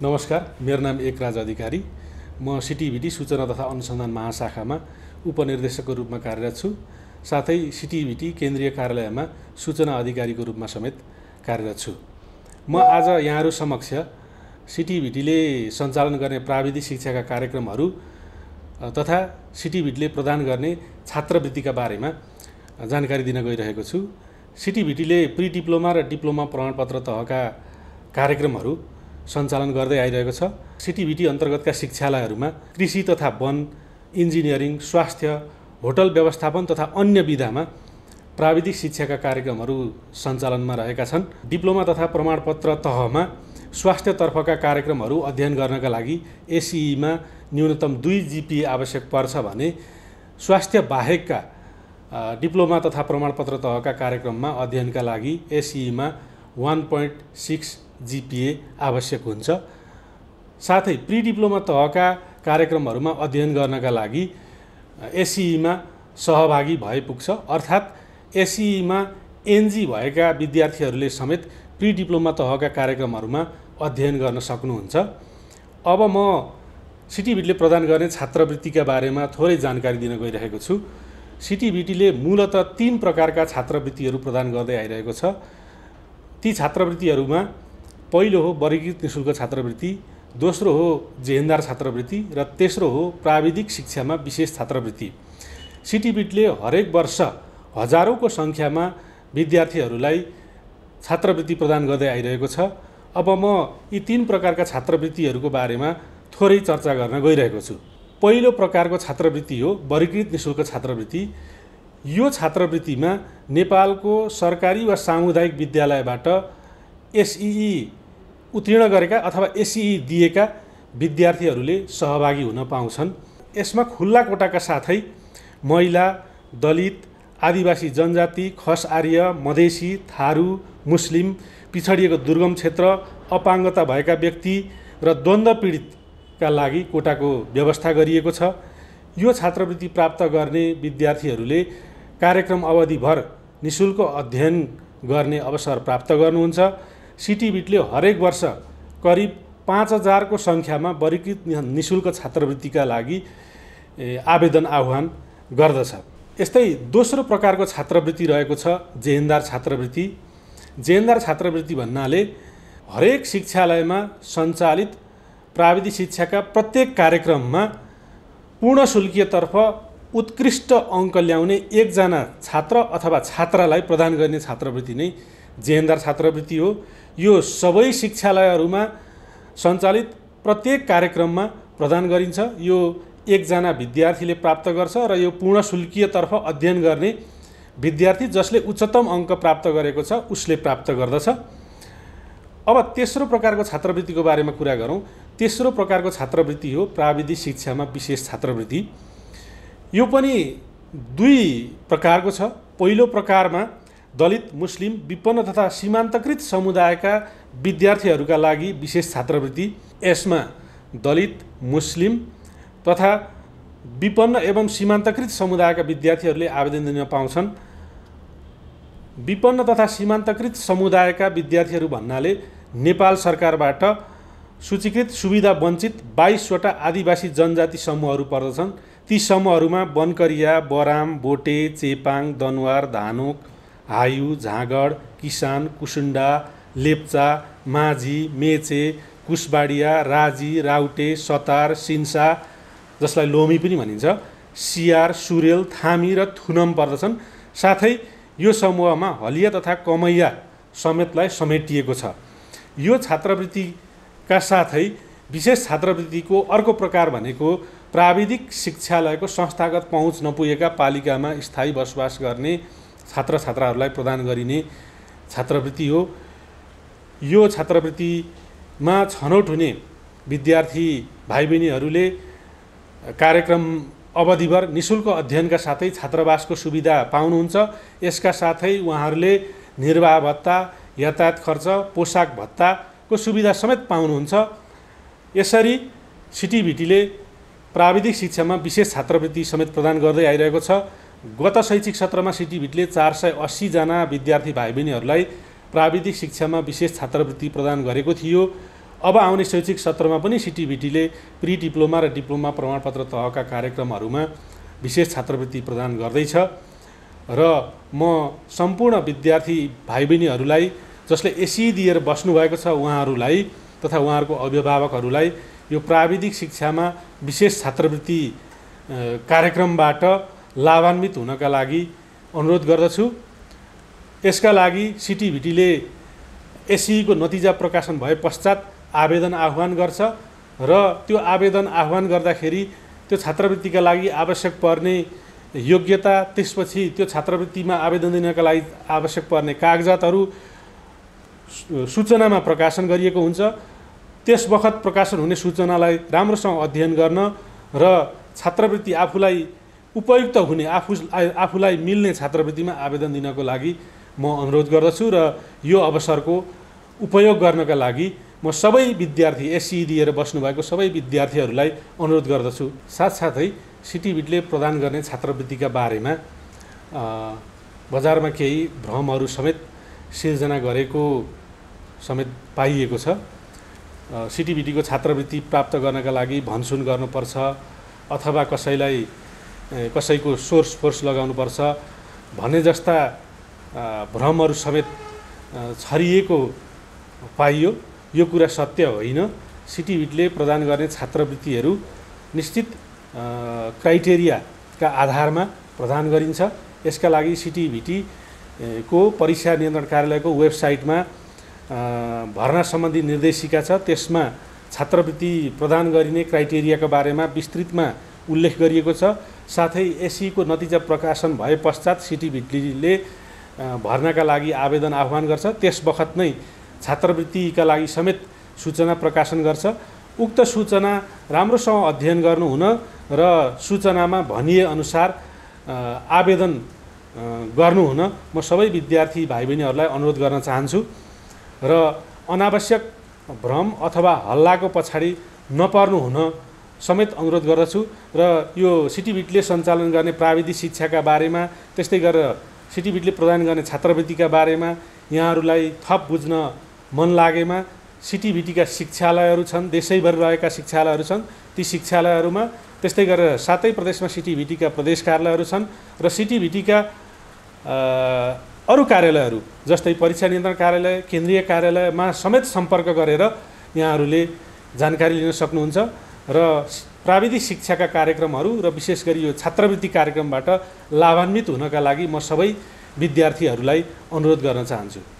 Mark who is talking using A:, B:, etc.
A: नमस्कार, मेरो नाम एकराज अधिकारी। म सिटिभिटी सूचना तथा अनुसन्धान महाशाखामा उपनिर्देशकको रूपमा कार्यरत छु। साथै सिटिभिटी केन्द्रीय कार्यालयमा सूचना अधिकारीको रूपमा समेत कार्यरत छु। म आज यहाँहरू समक्ष सिटिभिटीले सञ्चालन गर्ने प्राविधिक शिक्षाका कार्यक्रमहरू तथा सिटिभिटीले प्रदान गर्ने छात्रवृत्तिका बारेमा जानकारी दिन गइरहेको छु। सिटिभिटीले प्री डिप्लोमा र डिप्लोमा प्रमाणपत्र तहका कार्यक्रमहरू सञ्चालन गर्दै आइरहेको छ। सिटिभिटी अन्तर्गतका शिक्षालयहरूमा कृषि तथा वन, इन्जिनियरिङ, स्वास्थ्य, होटल व्यवस्थापन तथा अन्य विधामा प्राविधिक शिक्षाका कार्यक्रमहरू सञ्चालनमा रहेका छन्। डिप्लोमा तथा प्रमाणपत्र तहमा स्वास्थ्यतर्फका कार्यक्रमहरू अध्ययन गर्नका लागि एसईईमा न्यूनतम 2 GPA आवश्यक पर्छ भने स्वास्थ्य बाहेकका डिप्लोमा तथा प्रमाणपत्र तहका कार्यक्रममा अध्ययनका लागि एसईईमा 1.6 GPA आवश्यक हुन्छ। साथै प्री डिप्लोमा तहका कार्यक्रमहरूमा अध्ययन गर्नका लागि एसईईमा सहभागी भए पुग्छ। अर्थात् एसईईमा एनजी भएका विद्यार्थीहरूले समेत प्री डिप्लोमा तहका कार्यक्रमहरूमा अध्ययन गर्न सक्नुहुन्छ। अब म सिटिभिटीले प्रदान गर्ने छात्रवृत्तिका बारेमा थोरै जानकारी दिन गइरहेको छु। सिटिभिटीले मूलतः 3 प्रकारका छात्रवृत्तिहरू प्रदान गर्दै आइरहेको छ। ती छात्रवृत्तिहरूमा पहिलो हो वर्गीकृत निःशुल्क छात्रवृत्ति, दोस्रो हो जेहेन्दार छात्रवृत्ति र तेस्रो हो प्राविधिक शिक्षामा विशेष छात्रवृत्ति। सिटिभिटीले हरेक वर्ष हजारौँको सङ्ख्यामा विद्यार्थीहरूलाई छात्रवृत्ति प्रदान गर्दै आइरहेको छ। अब म यी 3 प्रकारका छात्रवृत्तिहरूको बारेमा थोरै चर्चा गर्न गइरहेको छु। पहिलो प्रकारको छात्रवृत्ति हो वर्गीकृत निःशुल्क छात्रवृत्ति। यो छात्रवृत्तिमा नेपालको सरकारी वा सामुदायिक विद्यालयबाट एसईई उत्तीर्ण गरेका अथवा एसईई दिएका विद्यार्थीहरूले सहभागी हुन पाउँछन्। यसमा खुल्ला कोटाका साथै महिला, दलित, आदिवासी जनजाति, खस आर्य, मधेसी, थारू, मुस्लिम, पिछडिएको दुर्गम क्षेत्र, अपाङ्गता भएका व्यक्ति र द्वन्द्व पीडितका लागि कोटाको व्यवस्था गरिएको छ। यो छात्रवृत्ति प्राप्त गर्ने विद्यार्थीहरूले कार्यक्रम अवधिभर निःशुल्क अध्ययन गर्ने अवसर प्राप्त गर्नुहुन्छ। सिटिभिटीले हरेक वर्ष करिब 5000 को सङ्ख्यामा वर्गीकृत निःशुल्क छात्रवृत्तिका लागि आवेदन आह्वान गर्दछ। यस्तै दोस्रो प्रकारको छात्रवृत्ति रहेको छ जेहेन्दार छात्रवृत्ति। जेहेन्दार छात्रवृत्ति भन्नाले हरेक शिक्षालयमा सञ्चालित प्राविधिक शिक्षाका प्रत्येक कार्यक्रममा पूर्ण शुल्कीयतर्फ उत्कृष्ट अङ्क ल्याउने एकजना छात्र अथवा छात्रालाई प्रदान गर्ने छात्रवृत्ति नै जेहेन्दार छात्रवृत्ति हो। यो सबै शिक्षालयहरूमा सञ्चालित प्रत्येक कार्यक्रममा प्रदान गरिन्छ। यो एकजना विद्यार्थीले प्राप्त गर्छ र यो पूर्ण शुल्कीयतर्फ अध्ययन गर्ने विद्यार्थी जसले उच्चतम अङ्क प्राप्त गरेको छ उसले प्राप्त गर्दछ। अब तेस्रो प्रकारको छात्रवृत्तिको बारेमा कुरा गरौँ। तेस्रो प्रकारको छात्रवृत्ति हो प्राविधिक शिक्षामा विशेष छात्रवृत्ति। यो पनि 2 प्रकारको छ। पहिलो प्रकारमा दलित, मुस्लिम, विपन्न तथा सीमान्तकृत समुदायका विद्यार्थीहरूका लागि विशेष छात्रवृत्ति। यसमा दलित, मुस्लिम तथा विपन्न एवं सीमान्तकृत समुदायका विद्यार्थीहरूले आवेदन दिन पाउँछन्। विपन्न तथा सीमान्तकृत समुदायका विद्यार्थीहरू भन्नाले नेपाल सरकारबाट सूचीकृत सुविधा वञ्चित 22 वटा आदिवासी जनजाति समूहहरू पर्दछन्। ती समूहहरूमा बनकरिया, बराम, बोटे, चेपाङ, दनुवार, धानोक, हायु, झाँगड, किसान, कुसुन्डा, लेप्चा, माझी, मेचे, कुसबाडिया, राजी, राउटे, सतार, सिन्सा जसलाई लोमी पनि भनिन्छ, सियार, सुरेल, थामी र थुनम पर्दछन्। साथै यो समूहमा हलिया तथा कमैया समेतलाई समेटिएको छ। यो छात्रवृत्तिका साथै विशेष छात्रवृत्तिको अर्को प्रकार भनेको प्राविधिक शिक्षालयको संस्थागत पहुँच नपुगेका पालिकामा स्थायी बसोबास गर्ने छात्रछात्राहरूलाई प्रदान गरिने छात्रवृत्ति हो। यो छात्रवृत्तिमा छनौट हुने विद्यार्थी भाइ बहिनीहरूले कार्यक्रम अवधिभर निःशुल्क अध्ययनका साथै छात्रावासको सुविधा पाउनुहुन्छ। यसका साथै उहाँहरूले निर्वाह भत्ता, यातायात खर्च, पोसाक भत्ताको सुविधा समेत पाउनुहुन्छ। यसरी सिटिभिटीले प्राविधिक शिक्षामा विशेष छात्रवृत्ति समेत प्रदान गर्दै आइरहेको छ। गत शैक्षिक सत्रमा सिटिभिटीले 480 जना विद्यार्थी भाइ बहिनीहरूलाई प्राविधिक शिक्षामा विशेष छात्रवृत्ति प्रदान गरेको थियो। अब आउने शैक्षिक सत्रमा पनि सिटिभिटीले प्री डिप्लोमा र डिप्लोमा प्रमाणपत्र तहका कार्यक्रमहरूमा विशेष छात्रवृत्ति प्रदान गर्दैछ र म सम्पूर्ण विद्यार्थी भाइ बहिनीहरूलाई जसले एसी दिएर बस्नुभएको छ उहाँहरूलाई तथा उहाँहरूको अभिभावकहरूलाई यो प्राविधिक शिक्षामा विशेष छात्रवृत्ति कार्यक्रमबाट लाभान्वित हुनका लागि अनुरोध गर्दछु। यसका लागि सिटिभिटीले एसीको नतिजा प्रकाशन भए पश्चात आवेदन आह्वान गर्छ र त्यो आवेदन आह्वान गर्दाखेरि त्यो छात्रवृत्तिका लागि आवश्यक पर्ने योग्यता, त्यसपछि त्यो छात्रवृत्तिमा आवेदन दिनका लागि आवश्यक पर्ने कागजातहरू सूचनामा प्रकाशन गरिएको हुन्छ। त्यस बखत प्रकाशन हुने सूचनालाई राम्रोसँग अध्ययन गर्न र छात्रवृत्ति आफूलाई उपयुक्त हुने, आफूलाई मिल्ने छात्रवृत्तिमा आवेदन दिनको लागि म अनुरोध गर्दछु र यो अवसरको उपयोग गर्नका लागि म सबै विद्यार्थी, एससी दिएर बस्नुभएको सबै विद्यार्थीहरूलाई अनुरोध गर्दछु। साथसाथै सिटिभिटीले प्रदान गर्ने छात्रवृत्तिका बारेमा बजारमा केही भ्रमहरू समेत सिर्जना गरेको समेत पाइएको छ। सिटिभिटीको छात्रवृत्ति प्राप्त गर्नका लागि भनसुन गर्नुपर्छ अथवा कसैको सोर्स फोर्स लगाउनुपर्छ भन्ने जस्ता भ्रमहरू समेत छरिएको पाइयो। यो कुरा सत्य होइन। सिटिभिटीले प्रदान गर्ने छात्रवृत्तिहरू निश्चित क्राइटेरियाका आधारमा प्रदान गरिन्छ। यसका लागि सिटिभिटीको परीक्षा नियन्त्रण कार्यालयको वेबसाइटमा भर्ना सम्बन्धी निर्देशिका छ। त्यसमा छात्रवृत्ति प्रदान गरिने क्राइटेरियाका बारेमा विस्तृतमा उल्लेख गरिएको छ। साथै एसीको नतिजा प्रकाशन भए पश्चात सिटिभिटीले भर्नाका लागि आवेदन आह्वान गर्छ। त्यस बखत नै छात्रवृत्तिका लागि समेत सूचना प्रकाशन गर्छ। उक्त सूचना राम्रोसँग अध्ययन गर्नुहुन र सूचनामा भनिए अनुसार आवेदन गर्नुहुन म सबै विद्यार्थी भाइ बहिनीहरूलाई अनुरोध गर्न चाहन्छु र अनावश्यक भ्रम अथवा हल्लाको पछाडि नपर्नुहुन समेत अनुरोध गर्दछु। र यो सिटिभिटीले सञ्चालन गर्ने प्राविधिक शिक्षाका बारेमा, त्यस्तै गरेर सिटिभिटीले प्रदान गर्ने छात्रवृत्तिका बारेमा यहाँहरूलाई थप बुझ्न मन लागेमा सिटिभिटीका शिक्षालयहरू छन्, देशैभर रहेका शिक्षालयहरू छन्। ती शिक्षालयहरूमा त्यस्तै गरेर 7 प्रदेशमा सिटिभिटीका प्रदेश कार्यालयहरू छन् र सिटिभिटीका अरू कार्यालयहरू जस्तै परीक्षा नियन्त्रण कार्यालय, केन्द्रीय कार्यालयमा समेत सम्पर्क गरेर यहाँहरूले जानकारी लिन सक्नुहुन्छ र प्राविधिक शिक्षाका कार्यक्रमहरू र विशेष गरी यो छात्रवृत्ति कार्यक्रमबाट लाभान्वित हुनका लागि म सबै विद्यार्थीहरूलाई अनुरोध गर्न चाहन्छु।